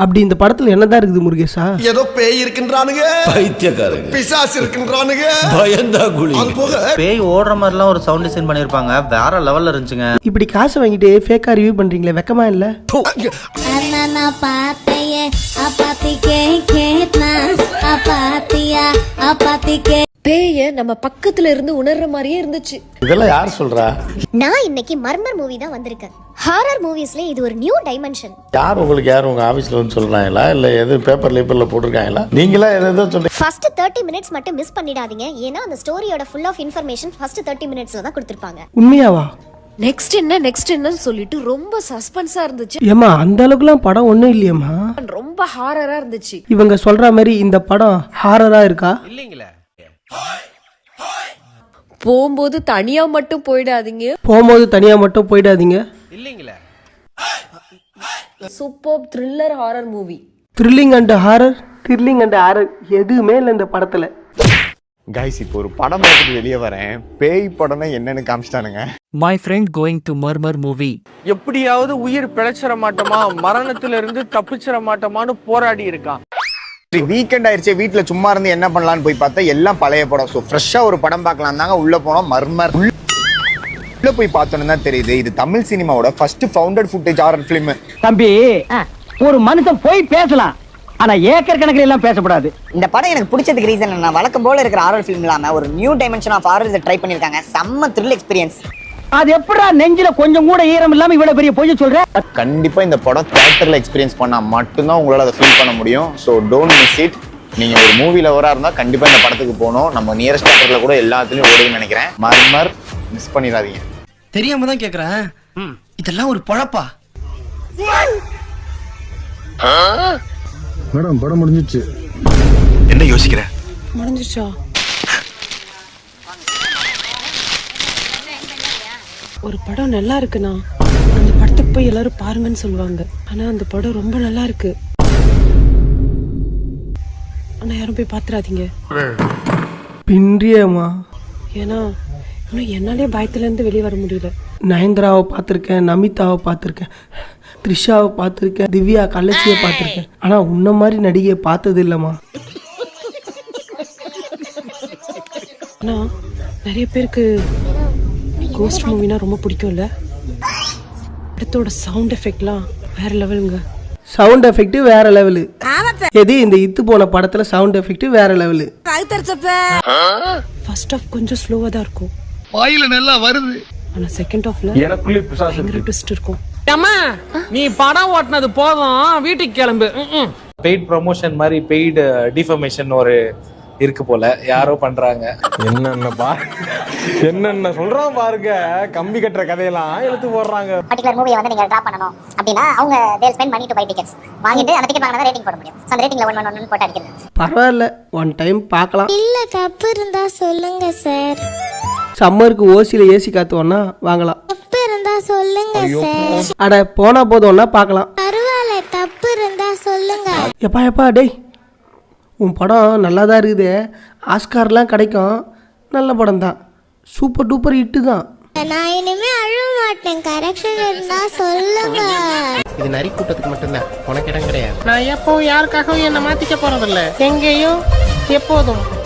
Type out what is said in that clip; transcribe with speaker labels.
Speaker 1: அப்படி இந்த படத்துல என்னதான் இருக்குது முருகேஷா?
Speaker 2: ஏதோ பேய் இருக்கின்றானுங்க,
Speaker 3: பைத்தியக்காரங்க,
Speaker 2: பிசாசு இருக்கின்றானுங்க,
Speaker 3: பயந்தா குழி.
Speaker 2: அது போக
Speaker 4: பேய் ஓடுற மாதிரிலாம் ஒரு சவுண்ட் டிசைன் பண்ணிருப்பாங்க, வேற லெவல்ல இருந்துச்சுங்க.
Speaker 1: இப்படி காசு வாங்கிட்டு ஃபேக்கா ரிவ்யூ பண்றீங்களே, வெக்கமா இல்ல?
Speaker 5: பேய நம்ம பக்கத்துல இருந்து உணர்ற மாதிரியே இருந்துச்சு.
Speaker 6: இதெல்லாம் யார் சொல்றா?
Speaker 7: நான் இன்னைக்கு மர்மர் மூவி தான் வந்திருக்கேன். ஹாரர் மூவிஸ்ல இது ஒரு நியூ டைமென்ஷன்.
Speaker 6: யார் உங்களுக்கு யார் உங்க ஆபீஸ்ல வந்து சொல்றாங்களா இல்ல எது பேப்பர்ல போட்டுருக்காங்களா? நீங்களா எதோ சொல்றீங்க.
Speaker 7: ஃபர்ஸ்ட் 30 மினிட்ஸ் மட்டும் மிஸ் பண்ணிடாதீங்க. ஏன்னா அந்த ஸ்டோரியோட ஃபுல் ஆஃப் இன்ஃபர்மேஷன் ஃபர்ஸ்ட் 30 மினிட்ஸ்ல தான் கொடுத்திருப்பாங்க.
Speaker 1: உண்மையாவா?
Speaker 5: நெக்ஸ்ட் என்னன்னு சொல்லிட்டு ரொம்ப சஸ்பென்ஸா இருந்துச்சு.
Speaker 1: ஏமா அந்த அளவுக்குலாம் படம் ஒண்ணும் இல்லையம்மா,
Speaker 5: ரொம்ப ஹாரரா இருந்துச்சு.
Speaker 1: இவங்க சொல்ற மாதிரி இந்த படம் ஹாரரா இருக்கா?
Speaker 4: இல்லீங்களே.
Speaker 5: போகும்போது தனியா மட்டும் போயிடாதீங்க.
Speaker 1: போகும்போது தனியா மட்டும் போயிடாதீங்க.
Speaker 4: இல்லீங்களே.
Speaker 5: Super thriller horror movie.
Speaker 1: Thrilling and horror எதுவுமே இல்லை இந்த படத்துல.
Speaker 8: கைஸ், இப்போ ஒரு படம் பார்த்துட்டு வெளியே வரேன். பேய் படம்னா என்னன்னு காமிச்சிட்டானுங்க.
Speaker 9: My friend going to murmur movie.
Speaker 10: எப்படியாவது உயிர் பிழைச்சிட மாட்டோமா, மரணத்துல இருந்து தப்பிச்சிட மாட்டோமான்னு போராடி இருக்கான்.
Speaker 8: வீக்கெண்ட் ஆயிடுச்சு, வீட்டுல சும்மா இருந்து என்ன பண்ணலான்னு போய் பார்த்தா எல்லாம் பழைய படம். ஸோ ஃப்ரெஷ்ஷா ஒரு படம் பார்க்கலாம் தாங்க உள்ள போனோம். மர்மர் உள்ள போய் பார்த்தோன்னு தான் தெரியுது இது தமிழ் சினிமாவோட first founded footage horror film.
Speaker 11: தம்பி, ஒரு மனுஷன் போய் பேசலாம், ஆனா ஏக்கர் கணக்கில் எல்லாம் பேசக்கூடாது.
Speaker 12: இந்த படம் எனக்கு பிடிச்சதுக்கு ரீசன் என்ன, வழக்கம் போல இருக்கிற ஹாரர் ஃபிலிம் இல்லாம ஒரு நியூ டைமென்ஷன் ஆஃப் ஹாரர் இதை ட்ரை பண்ணிருக்காங்க. செம்ம த்ரில் எக்ஸ்பீரியன்ஸ்.
Speaker 11: அது எப்படா நெஞ்சில கொஞ்சம் கூட ஈரம் இல்லாம இவ்வளவு பெரிய பொய் சொல்ற?
Speaker 8: கண்டிப்பா இந்த படம் தியேட்டர்ல எக்ஸ்பீரியன்ஸ் பண்ணா மட்டும்தான் உங்களால அதை ஃபீல் பண்ண முடியும். So don't miss it. நீங்க ஒரு மூவி லவரா இருந்தா கண்டிப்பா இந்த படத்துக்கு போகணும். நம்ம நியரஸ்ட் தியேட்டர்ல கூட எல்லாத்துலயும் ஓடுன்னு நினைக்கிறேன். மர்மர் மிஸ் பண்ணிடாதீங்க.
Speaker 10: தெரியாம தான் கேக்குறேன், இதெல்லாம் ஒரு பொழப்பா?
Speaker 6: மேடம் படம் முடிஞ்சிச்சு.
Speaker 2: என்ன யோசிக்கிற?
Speaker 5: முடிஞ்சிச்சா? ஒரு படம் நல்லா இருக்குண்ணா, அந்த படத்துக்கு போய் எல்லாரும் பாருங்கன்னு சொல்லுவாங்க. ஆனா அந்த படம் ரொம்ப நல்லா இருக்கு. ஆனா யாரும் போய் பாத்துறாதீங்க.
Speaker 1: பின்றியம்மா,
Speaker 5: ஏன்னா இன்னும் என்னாலே பயத்துல இருந்து வெளியே வர முடியல.
Speaker 1: நயன்தாராவை பார்த்துருக்கேன், நமிதாவை பார்த்துருக்கேன், த்ரிஷாவை பார்த்துருக்கேன், திவ்யா கள்ளச்சியை பார்த்துருக்கேன். ஆனா உன்ன மாதிரி நடிகையை பார்த்தது இல்லம்மா.
Speaker 5: ஆனா நிறைய பேருக்கு கோஸ்ட் மூவினா ரொம்ப பிடிக்கும்ல. படத்தோட சவுண்ட் எஃபெக்ட்லாம் வேற லெவலுங்க.
Speaker 1: சவுண்ட் எஃபெக்ட் வேற லெவலு. எது இந்த இத்து போன படத்துல சவுண்ட் எஃபெக்ட் வேற லெவலு.
Speaker 5: ஃபர்ஸ்ட் ஆஃப் கொஞ்சம் ஸ்லோவா தான் இருக்கும்,
Speaker 10: வாயில நல்லா வருது.
Speaker 5: ஆனா செகண்ட் ஆஃப்ல
Speaker 6: எனக்குள்ளே பிசாசு
Speaker 5: பயங்கர ட்விஸ்ட் இருக்கும்.
Speaker 10: அம்மா, நீ படம் ஓட்டினது போதும், வீட்டுக்கு கிளம்பு.
Speaker 13: பெய்ட் ப்ரமோஷன் மாதிரி பெய்டு டிஃபர்மேஷன் ஒரு இருக்கு போல, யாரோ பண்றாங்க.
Speaker 8: என்னென்ன சொல்றான் பாருங்க, கம்பி கட்டுற கதையெல்லாம் எடுத்து போடுறாங்க.
Speaker 7: பர்టిక్యులர் மூவியை வந்து நீங்க டிரா பண்ணனும் அப்படினா அவங்க they spend money to buy tickets. வாங்கிட்டு அந்த டிக்கெட் வாங்குனா ரேட்டிங் போட முடியும். சோ அந்த ரேட்டிங்ல 1 போட்டு அடிக்கிறது.
Speaker 1: பரவாயில்ல, ஒன் டைம் பார்க்கலாம்.
Speaker 7: இல்ல தப்பு இருந்தா சொல்லுங்க சார்.
Speaker 1: சம்மருக்கு ஓசியில ஏசி காத்துவோன்னா வாங்கலாம்.
Speaker 7: தப்பு இருந்தா சொல்லுங்க சார்.
Speaker 1: அட போனா போதும்னா பார்க்கலாம்.
Speaker 7: பரவாயில்ல, தப்பு இருந்தா சொல்லுங்க.
Speaker 1: எப்பா டேய், உன் படம் நல்லா தான் இருக்குது, ஆஸ்கார்லாம் கிடைக்கும், நல்ல படம் தான், சூப்பர் டூப்பர் ஹிட்டு தான்.
Speaker 7: நான் இனிமே அழுவ மாட்டேன், கரெக்ஷன் இருந்தா சொல்லுங்க.
Speaker 10: இது நரி கூட்டத்துக்கு மட்டும்தான், உனக்கு இடம் கிடையாது. நான் எப்பவும் யாருக்காகவும் என்ன மாத்திக்க போறதில்ல, எங்கேயும் எப்போதும்.